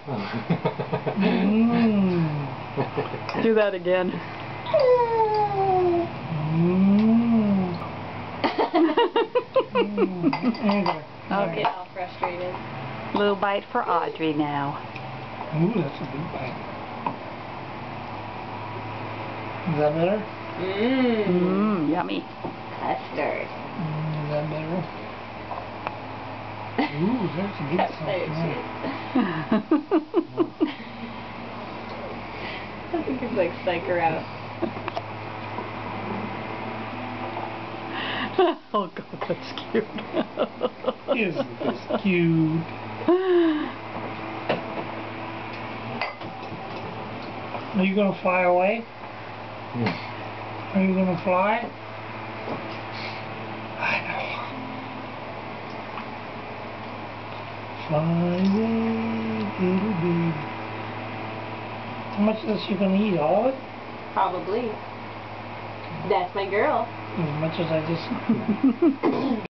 Do that again. Okay, all frustrated. Little bite for Audrey now. Ooh, that's a good bite. Is that better? Yummy. Custard. Is that better? Ooh, that's a good Custard sauce. I think it's like psych her out. Oh God, that's cute. Isn't this cute? Are you gonna fly away? Are you gonna fly? I know. Fly away, little baby. How much is she gonna eat? All of it? Probably. That's my girl. As much as I just